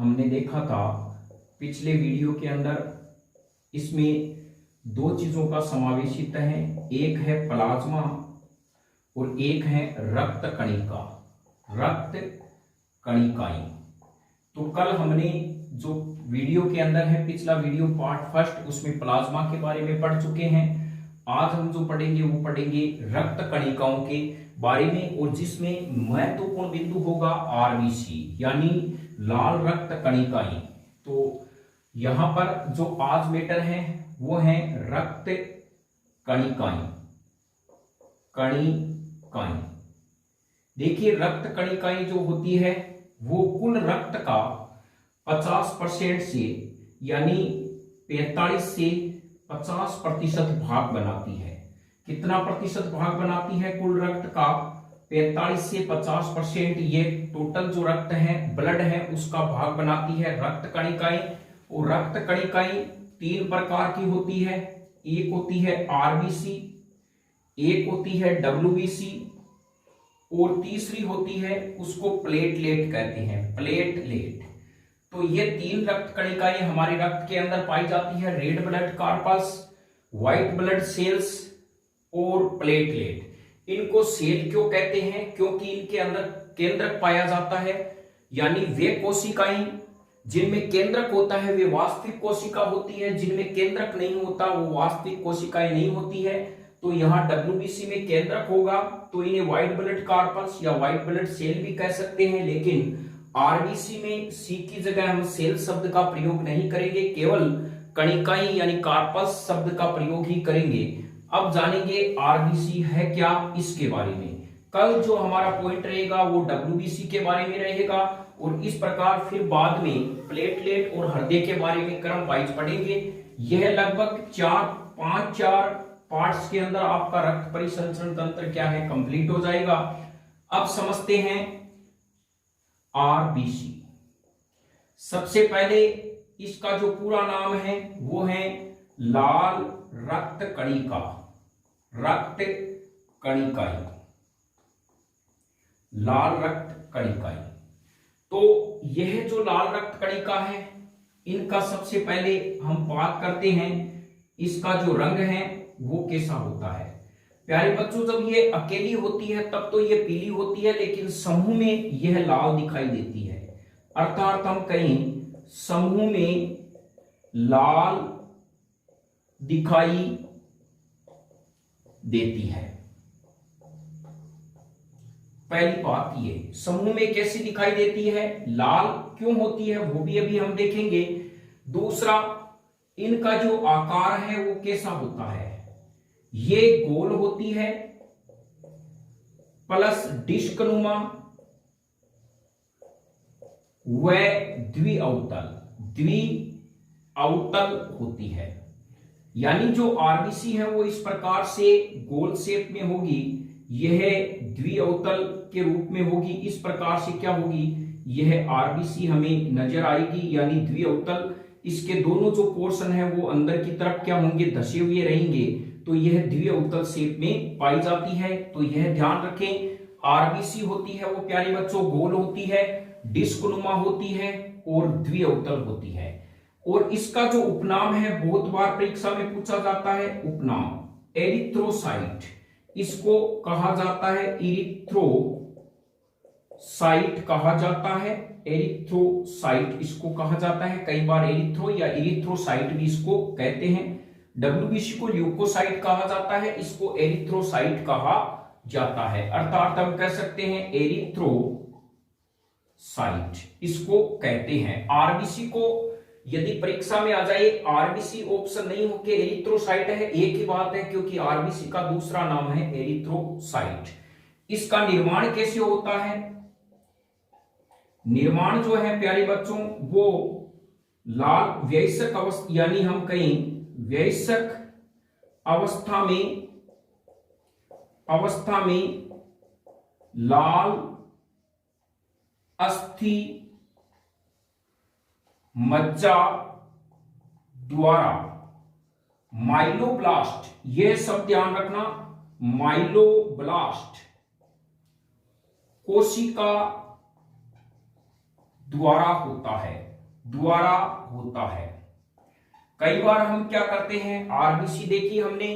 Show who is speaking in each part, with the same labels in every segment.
Speaker 1: हमने देखा था पिछले वीडियो के अंदर, इसमें दो चीजों का समावेशित है, एक है प्लाज्मा और एक है रक्त कणिका, रक्त कणिकाएं। तो कल हमने जो वीडियो के अंदर है, पिछला वीडियो पार्ट फर्स्ट, उसमें प्लाज्मा के बारे में पढ़ चुके हैं। आज हम जो पढ़ेंगे वो पढ़ेंगे रक्त कणिकाओं के बारे में, और जिसमें महत्वपूर्ण बिंदु होगा आरबीसी यानी लाल रक्त कणिकाएं। तो यहां पर जो आज मैटर है वो है रक्त कणिकाएं। कणिकाएं देखिए, रक्त कणिकाएं जो होती है वो कुल रक्त का 50% से यानी 45 से 50% भाग बनाती है। कितना प्रतिशत भाग बनाती है कुल रक्त का? 45 से 50%। ये टोटल जो रक्त है, ब्लड है, उसका भाग बनाती है रक्त कणिकाएं। और रक्त कणिकाएं तीन प्रकार की होती है। एक होती है आरबीसी, एक होती है डब्ल्यूबीसी, और तीसरी होती है उसको प्लेटलेट कहते हैं, प्लेटलेट। तो ये तीन रक्त कणिकाएं हमारे रक्त के अंदर पाई जाती है, red blood corpus, white blood cells और प्लेटलेट। इनको सेल क्यों कहते हैं? क्योंकि इनके अंदर केंद्रक पाया जाता है, यानी वे कोशिकाएं जिनमें केंद्रक होता है वे वास्तविक कोशिका होती है, जिनमें केंद्रक नहीं होता वो वास्तविक कोशिकाएं नहीं होती है। तो यहाँ डब्ल्यूबीसी में केंद्रक होगा तो इन्हें व्हाइट ब्लड कॉर्पस या व्हाइट ब्लड सेल भी कह सकते हैं, लेकिन आरबीसी में सी की जगह हम सेल शब्द का प्रयोग नहीं करेंगे, केवल कणिकाएं यानी कॉर्पस शब्द का प्रयोग ही करेंगे। अब जानेंगे आरबीसी है क्या, इसके बारे में। कल जो हमारा पॉइंट रहेगा वो डब्ल्यूबीसी के बारे में रहेगा, और इस प्रकार फिर बाद में प्लेटलेट और हृदय के बारे में क्रम वाइज पढ़ेंगे। यह लगभग 4 पार्ट्स के अंदर आपका रक्त परिसंचरण तंत्र क्या है, कंप्लीट हो जाएगा। अब समझते हैं आरबीसी। सबसे पहले इसका जो पूरा नाम है वो है लाल रक्त कणिका, रक्त कणिकाएं, लाल रक्त कणिकाएं। तो यह जो लाल रक्त कणिका है, इनका सबसे पहले हम बात करते हैं, इसका जो रंग है वो कैसा होता है। प्यारे बच्चों, जब ये अकेली होती है तब तो ये पीली होती है, लेकिन समूह में यह लाल दिखाई देती है। अर्थात हम कहीं समूह में लाल दिखाई देती है। पहली बात ये, समूह में कैसी दिखाई देती है, लाल क्यों होती है, वो भी अभी हम देखेंगे। दूसरा, इनका जो आकार है वो कैसा होता है, ये गोल होती है प्लस डिस्कनुमा व द्विअवतल होती है। यानी जो आरबीसी है वो इस प्रकार से गोल शेप में होगी, यह द्विअवतल के रूप में होगी। इस प्रकार से क्या होगी, यह आरबीसी हमें नजर आएगी, यानी द्विअवतल। इसके दोनों जो पोर्शन है वो अंदर की तरफ क्या होंगे, धसे हुए रहेंगे। तो यह द्विअवतल शेप में पाई जाती है। तो यह ध्यान रखें, आरबीसी होती है वो प्यारे बच्चों गोल होती है, डिस्कनुमा होती है और द्विअवतल होती है। और इसका जो उपनाम है बहुत बार परीक्षा में पूछा जाता है, उपनाम एरिथ्रोसाइट, इसको कहा जाता है इरिथ्रोसाइट कहा जाता है, एरिथ्रोसाइट इसको कहा जाता है। कई बार एरिथ्रो या इरिथ्रोसाइट भी इसको कहते हैं। डब्ल्यूबीसी को ल्यूकोसाइट कहा जाता है, इसको एरिथ्रोसाइट कहा जाता है। अर्थात हम कह सकते हैं एरिथ्रोसाइट इसको कहते हैं। आरबीसी को यदि परीक्षा में आ जाए, आरबीसी ऑप्शन नहीं होके एरिथ्रोसाइट है, एक ही बात है, क्योंकि आरबीसी का दूसरा नाम है एरिथ्रोसाइट। इसका निर्माण कैसे होता है? निर्माण जो है प्यारे बच्चों वो लाल वयस्क अवस्था, यानी हम कहीं वयस्क अवस्था में लाल अस्थि मज्जा द्वारा माइलोब्लास्ट, यह सब ध्यान रखना, माइलोब्लास्ट कोशिका द्वारा होता है। द्वारा होता है। कई बार हम क्या करते हैं, आरबीसी देखी हमने,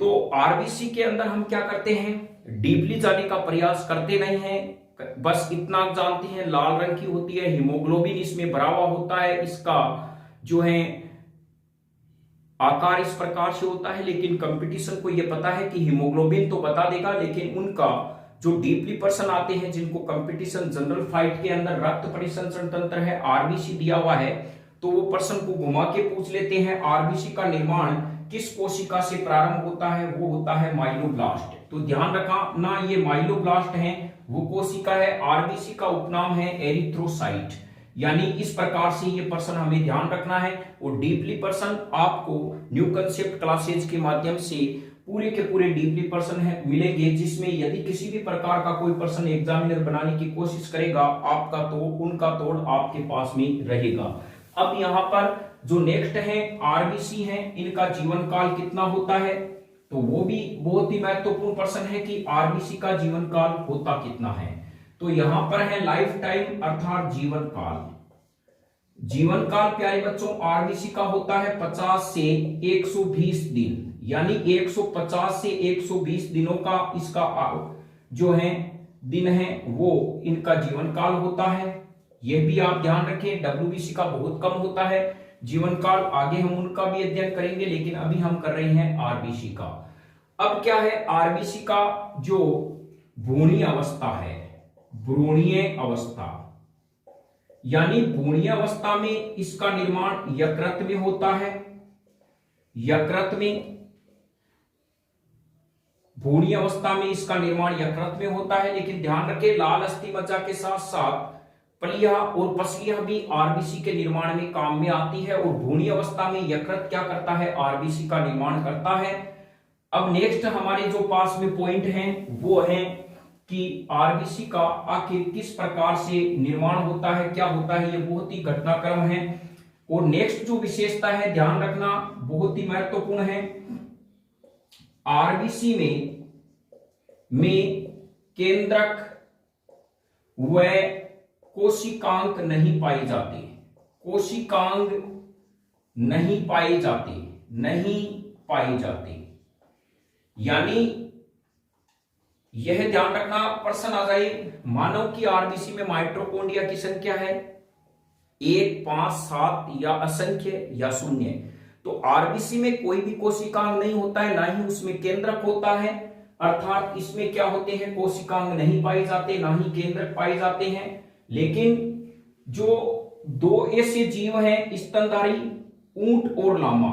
Speaker 1: तो आरबीसी के अंदर हम क्या करते हैं, डीपली जाने का प्रयास करते नहीं हैं, बस इतना जानते हैं लाल रंग की होती है, हीमोग्लोबिन इसमें भरा हुआ होता है, इसका जो है आकार इस प्रकार से होता है। लेकिन कंपटीशन को यह पता है कि हीमोग्लोबिन तो बता देगा, लेकिन उनका जो डीपली पर्सन आते हैं जिनको कंपटीशन जनरल फाइट के अंदर रक्त परिसंचरण तंत्र है, आरबीसी दिया हुआ है, तो वो पर्सन को घुमा के पूछ लेते हैं आरबीसी का निर्माण किस कोशिका से प्रारंभ होता है, वो होता है माइलोब्लास्ट। तो ध्यान रखना ये माइलोब्लास्ट है वो कोशिका है, आरबीसी का उपनाम है एरिथ्रोसाइट। यानी इस प्रकार से ये पर्सन हमें ध्यान रखना है। और डीपली पर्सन आपको न्यू कंसेप्ट क्लासेज के माध्यम से पूरे के पूरे डीपली पर्सन है मिलेंगे, जिसमें यदि किसी भी प्रकार का कोई पर्सन एग्जामिनर बनाने की कोशिश करेगा, आपका तो उनका तोड़ आपके पास में रहेगा। अब यहाँ पर जो नेक्स्ट है आरबीसी है, इनका जीवन काल कितना होता है, तो वो भी बहुत ही महत्वपूर्ण प्रश्न है कि आरबीसी का जीवन काल होता कितना है। तो यहां पर है लाइफ टाइम अर्थात जीवन काल। जीवन काल प्यारे बच्चों आरबीसी का होता है 50 से 120 दिन, यानी 150 से 120 दिनों का इसका जो है दिन है वो इनका जीवन काल होता है। यह भी आप ध्यान रखें, डब्ल्यूबीसी का बहुत कम होता है जीवन काल, आगे हम उनका भी अध्ययन करेंगे, लेकिन अभी हम कर रहे हैं आरबीसी का। अब क्या है आरबीसी का जो भ्रूणीय अवस्था है, भ्रूणीय अवस्था, यानी भ्रूणीय अवस्था में इसका निर्माण यकृत में होता है। यकृत में भ्रूणीय अवस्था में इसका निर्माण यकृत में होता है, लेकिन ध्यान रखें लाल अस्थि मज्जा के साथ साथ पलिया और पसलियां भी आरबीसी के निर्माण में काम में आती है। और भ्रूणीय अवस्था में यकृत क्या करता है, आरबीसी का निर्माण करता है। अब नेक्स्ट हमारे जो पास में पॉइंट हैं वो है कि आरबीसी का आखिर किस प्रकार से निर्माण होता है, क्या होता है, ये बहुत ही घटनाक्रम है। और नेक्स्ट जो विशेषता है ध्यान रखना बहुत ही महत्वपूर्ण है, आरबीसी में केंद्रक व कोशिकांग नहीं पाए जाते, कोशिकांग नहीं पाए जाते, नहीं पाए जाते। यानी यह ध्यान रखना प्रश्न आ जाए, मानव की आरबीसी में माइटोकॉन्ड्रिया की संख्या है 1, 5, 7 या असंख्य या शून्य। तो आरबीसी में कोई भी कोशिकांग नहीं होता है, ना ही उसमें केंद्रक होता है, अर्थात इसमें क्या होते हैं कोशिकांग नहीं पाए जाते, ना ही केंद्रक पाए जाते हैं। लेकिन जो दो ऐसे जीव हैं स्तनधारी, ऊंट और लामा,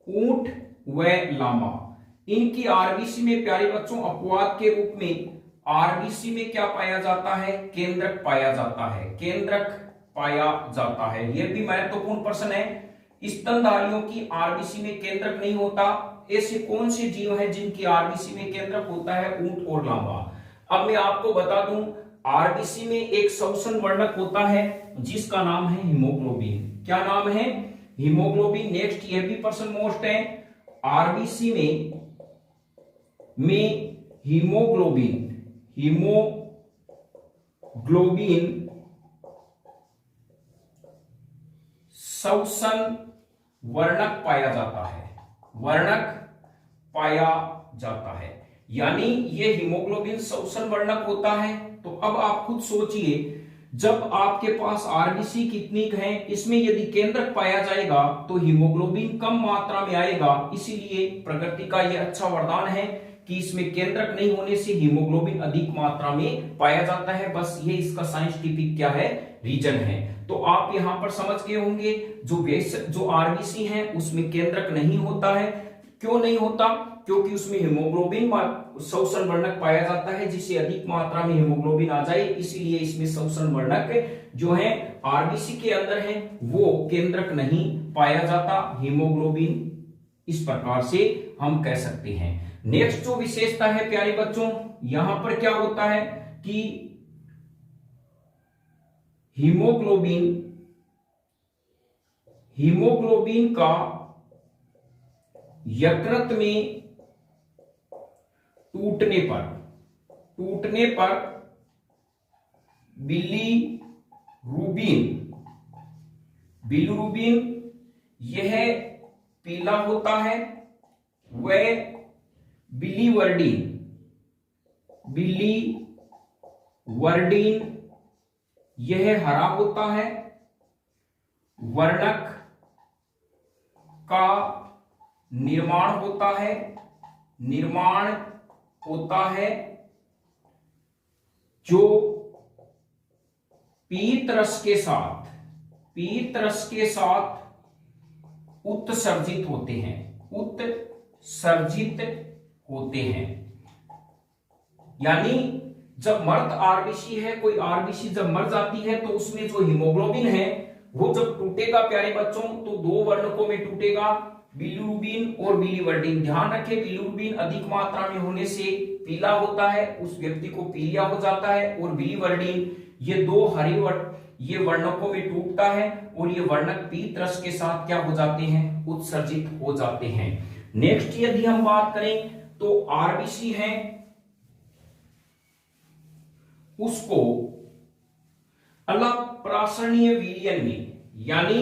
Speaker 1: ऊंट व लामा, इनकी आरबीसी में प्यारे बच्चों अपवाद के रूप में आरबीसी में क्या पाया जाता है, केंद्रक पाया जाता है, केंद्रक पाया जाता है। यह भी महत्वपूर्ण प्रश्न है, स्तनधारियों की आरबीसी में केंद्रक नहीं होता, ऐसे कौन से जीव हैं जिनकी आरबीसी में केंद्रक होता है, ऊंट और लामा। अब मैं आपको बता दूं आरबीसी में एक श्वसन वर्णक होता है जिसका नाम है हीमोग्लोबिन। क्या नाम है, हीमोग्लोबिन। नेक्स्ट यह भी प्रश्न मोस्ट है, आरबीसी में हीमोग्लोबिन श्वसन वर्णक पाया जाता है, वर्णक पाया जाता है, यानी यह हीमोग्लोबिन श्वसन वर्णक होता है। तो अब आप खुद सोचिए, जब आपके पास आरबीसी कितनी है, इसमें यदि केंद्रक पाया जाएगा तो हीमोग्लोबिन कम मात्रा में आएगा, इसीलिए प्रकृति का यह अच्छा वरदान है कि इसमें केंद्रक नहीं होने से हीमोग्लोबिन अधिक मात्रा में पाया जाता है। बस ये इसका साइंटिफिक क्या है, रीजन है। तो आप यहां पर समझ गए होंगे जो आरबीसी है उसमें केंद्रक नहीं होता है। क्यों नहीं होता, क्योंकि उसमें हीमोग्लोबिन श्वसन वर्णक पाया जाता है, जिससे अधिक मात्रा में हीमोग्लोबिन आ जाए, इसीलिए इसमें श्वसन वर्णक जो है आरबीसी के अंदर है वो केंद्रक नहीं पाया जाता, हीमोग्लोबिन, इस प्रकार से हम कह सकते हैं। नेक्स्ट जो विशेषता है प्यारे बच्चों, यहां पर क्या होता है कि हीमोग्लोबिन का यकृत में टूटने पर बिलीरुबिन बिलिरुबिन यह पीला होता है, वह बिलीवर्डिन यह हरा होता है। वर्णक का निर्माण होता है जो पीत रस के साथ उत्सर्जित होते हैं। यानी जब मर्द आरबीसी है, कोई आरबीसी जब मर जाती है तो उसमें जो हीमोग्लोबिन है वो जब टूटेगा प्यारे बच्चों तो दो वर्णकों में टूटेगा, बिलिरुबिन और बिलीवर्डिन। ध्यान रखें, बिलिरुबिन अधिक मात्रा में होने से पीला होता है, उस व्यक्ति को पीलिया हो जाता है, और बिलीवर्डिन ये दो हरे ये वर्णकों में टूटता है और ये वर्णक पीत रस के साथ क्या हो जाते हैं, उत्सर्जित हो जाते हैं। नेक्स्ट यदि हम बात करें तो आरबीसी है, उसको अलप्रासरणीय विलयन में, यानी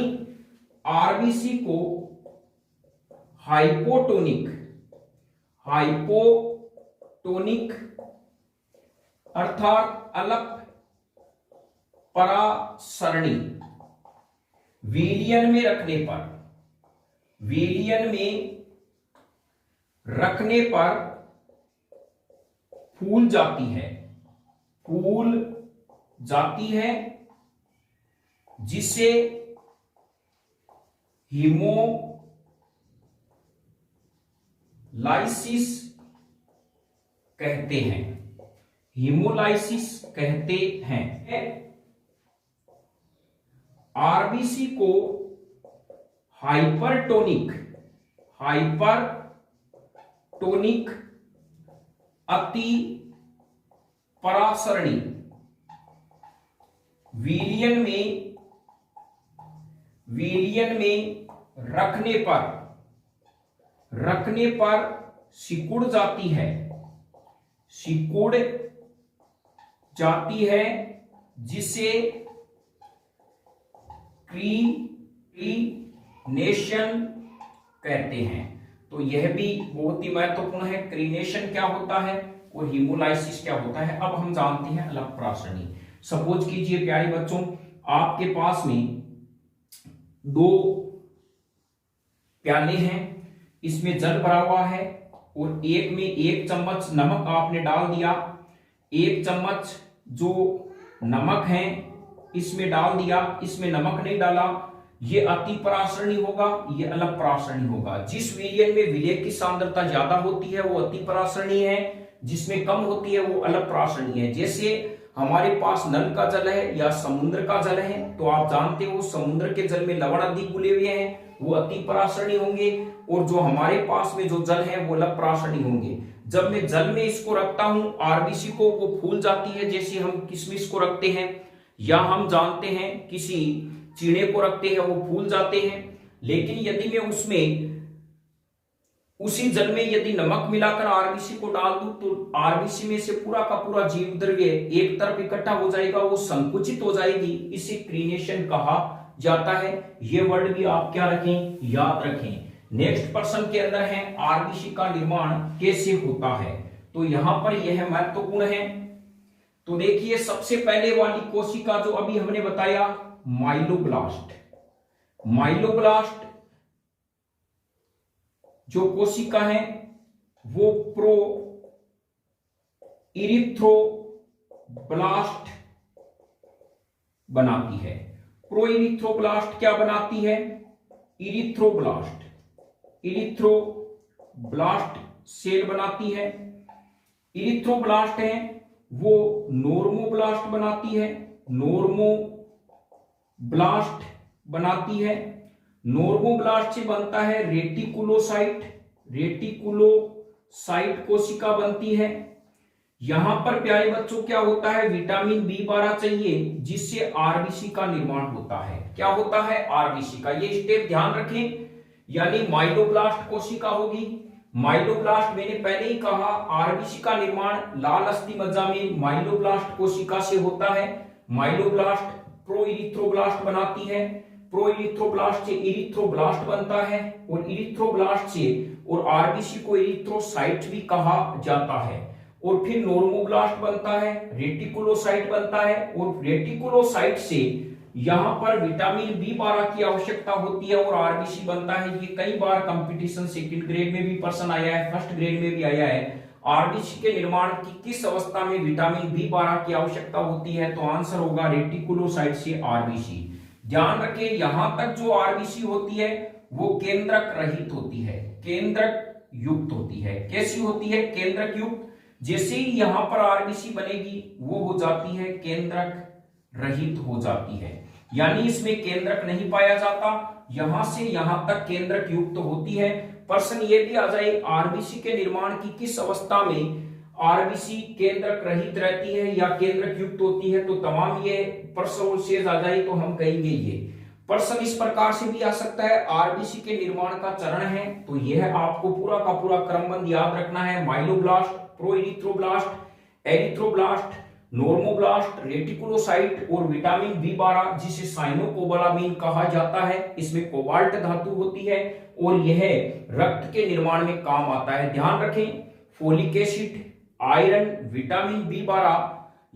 Speaker 1: आरबीसी को हाइपोटोनिक अर्थात अलप परासरणी विलयन में रखने पर फूल जाती है, जिसे हीमोलाइसिस कहते हैं। आरबीसी को हाइपरटोनिक अति परासरणी विलयन में रखने पर सिकुड़ जाती है, जिसे क्रीनेशन कहते हैं। तो यह भी बहुत ही महत्वपूर्ण है, क्रीनेशन क्या होता है और हीमोलाइसिस क्या होता है। अब हम जानते हैं अलप्रासरणी। सपोज कीजिए प्यारे बच्चों, आपके पास में दो प्याले हैं, इसमें जल भरा हुआ है और एक में 1 चम्मच नमक आपने डाल दिया, 1 चम्मच जो नमक है इसमें डाल दिया, इसमें नमक नहीं डाला, ये अति परासरणी होगा, ये अलप्रासरणी होगा। जिस विलयन में विलय की सांद्रता ज्यादा होती है वो अति परासरणी है, जिसमें कम होती है वो अलप्रासरणी है। जैसे हमारे पास नल का जल है या समुद्र का जल है, तो आप जानते हो समुद्र के जल में लवण अधिक घुले हुए हैं, वो अति परासरणी होंगे, और जो हमारे पास में जो जल है वो अलप्रासरणी होंगे। जब मैं जल में इसको रखता हूं आरबीसी को, वो फूल जाती है, जैसे हम किशमिश को रखते हैं या हम जानते हैं किसी चीणे को रखते हैं, वो फूल जाते हैं। लेकिन यदि मैं उसमें उसी जल में यदि नमक मिलाकर आरबीसी को डाल दूं तो आरबीसी में से पूरा का पूरा जीव द्रव्य एक तरफ इकट्ठा हो जाएगा, वो संकुचित हो जाएगी, इसे क्रीनेशन कहा जाता है। ये वर्ड भी आप क्या रखें, याद रखें। नेक्स्ट प्रश्न के अंदर है आरबीसी का निर्माण कैसे होता है, तो यहां पर यह महत्वपूर्ण है। तो देखिए सबसे पहले वाली कोशिका जो अभी हमने बताया माइलोब्लास्ट जो कोशिका है वो प्रो इरिथ्रोब्लास्ट बनाती है। प्रो इरिथ्रोब्लास्ट क्या बनाती है, इरिथ्रोब्लास्ट सेल बनाती है। इरिथ्रोब्लास्ट है वो नॉर्मोब्लास्ट बनाती है। नॉर्मोब्लास्ट से बनता है रेटिकुलोसाइट कोशिका बनती है। यहां पर प्यारे बच्चों क्या होता है, विटामिन B12 चाहिए, जिससे आरबीसी का निर्माण होता है। क्या होता है, आरबीसी का। ये स्टेप ध्यान रखें, यानी माइलोब्लास्ट कोशिका होगी। माइलोब्लास्ट मैंने पहले ही कहा, आरबीसी का निर्माण लाल अस्थि मज्जा में माइलोब्लास्ट कोशिका से होता है। माइलोब्लास्ट प्रो इरिथ्रोब्लास्ट बनाती है। प्रो इरिथ्रोब्लास्ट से इरिथ्रोब्लास्ट बनता है, और इरिथ्रोब्लास्ट से और आरबीसी को इरिथ्रोसाइट भी कहा जाता है। और फिर नॉर्मोब्लास्ट बनता है, रेटिकुलोसाइट बनता है, और रेटिकुलोसाइट से यहां पर विटामिन बी12 की आवश्यकता होती है और आरबीसी बनता है। ये कई बार कंपटीशन सेकंड ग्रेड में भी प्रश्न आया है, फर्स्ट ग्रेड में भी आया है। आरबीसी के निर्माण की किस अवस्था में विटामिन बी12 की आवश्यकता होती है, तो आंसर होगा रेटिकुलोसाइट से आरबीसी। ध्यान रखें, यहां तक जो आरबीसी होती है वो केंद्रक रहित होती है, केंद्रक युक्त होती है। कैसी होती है? केंद्रक युक्त। जैसे ही यहां पर आरबीसी बनेगी वो हो जाती है केंद्रक रहित हो जाती है, यानी इसमें केंद्रक नहीं पाया जाता। यहां से यहां तक केंद्रक युक्त होती है। प्रश्न ये भी आ जाए आरबीसी के निर्माण की किस अवस्था में आरबीसी केंद्रक रहित रहती है या केंद्रक युक्त होती है, तो तमाम ये प्रश्न शेष आ जाए तो हम कहेंगे ये प्रश्न इस प्रकार से भी आ सकता है। आरबीसी के निर्माण का चरण है, तो यह आपको पूरा का पूरा क्रमबंध याद रखना है। माइलोब्लास्ट, प्रोइरिथ्रोब्लास्ट, एरिथ्रोब्लास्ट, नॉर्मोब्लास्ट, रेटिकुलोसाइट और विटामिन बी12 जिसे साइनोकोबालामिन कहा जाता है। इसमें कोबाल्ट धातु होती है और यह रक्त के निर्माण में काम आता है। ध्यान रखें, folic acid, iron, vitamin B12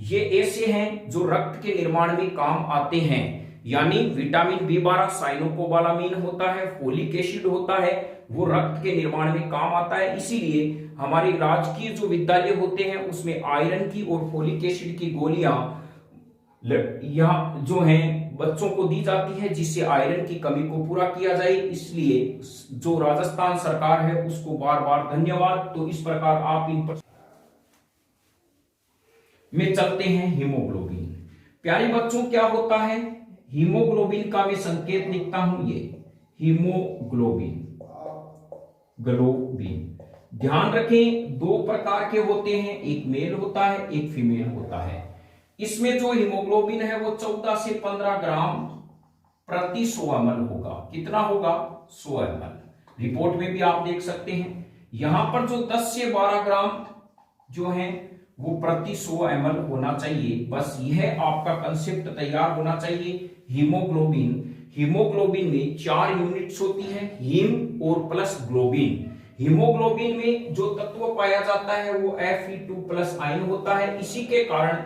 Speaker 1: ये ऐसे हैं जो रक्त के निर्माण में काम आते हैं। यानी विटामिन बी12 साइनोकोबालामिन होता है, फोलिक एसिड होता है, वो रक्त के निर्माण में काम आता है। इसीलिए हमारे राजकीय जो विद्यालय होते हैं उसमें आयरन की और फोलिक एसिड की गोलियां यहाँ जो हैं बच्चों को दी जाती है, जिससे आयरन की कमी को पूरा किया जाए। इसलिए जो राजस्थान सरकार है उसको बार बार धन्यवाद। तो इस प्रकार आप इन पर में चलते हैं। हीमोग्लोबिन, प्यारे बच्चों क्या होता है हीमोग्लोबिन का? मैं संकेत लिखता हूं, ये हीमोग्लोबिन, ग्लोबिन। ध्यान रखें, दो प्रकार के होते हैं, एक मेल होता है, एक फीमेल होता है। इसमें जो हीमोग्लोबिन है वो 14 से 15 ग्राम प्रति 100 ml होगा। कितना होगा? 100 ml। रिपोर्ट में भी आप देख सकते हैं। यहां पर जो 10 से 12 ग्राम जो है वो प्रति 100 ml होना चाहिए। बस यह आपका कंसेप्ट तैयार होना चाहिए। हीमोग्लोबिन में 4 यूनिट्स होती है, हीम और प्लस ग्लोबिन। हीमोग्लोबिन में जो तत्व पाया जाता है वो Fe2+ आयन होता है। इसी के कारण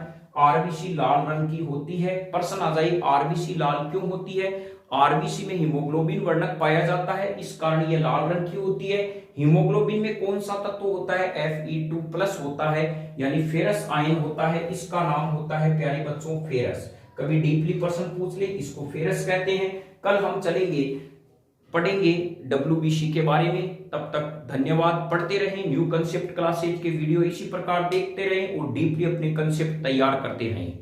Speaker 1: आरबीसी लाल रंग की होती है। प्रश्न आ जाए आरबीसी लाल क्यों होती है? आरबीसी में हीमोग्लोबिन वर्णक पाया जाता है, इस कारण ये लाल रंग की होती है। हीमोग्लोबिन में कौन सा तत्व होता है? Fe2+ होता है, यानी फेरस आयन होता है। इसका नाम होता है प्यारे बच्चों फेरस। कभी डीपली प्रश्न पूछ ले, इसको फेरस कहते हैं। कल हम चलेंगे पढ़ेंगे WBC के बारे में। तब तक धन्यवाद। पढ़ते रहें, न्यू कंसेप्ट क्लासेज के वीडियो इसी प्रकार देखते रहें और डीपली अपने कंसेप्ट तैयार करते रहें।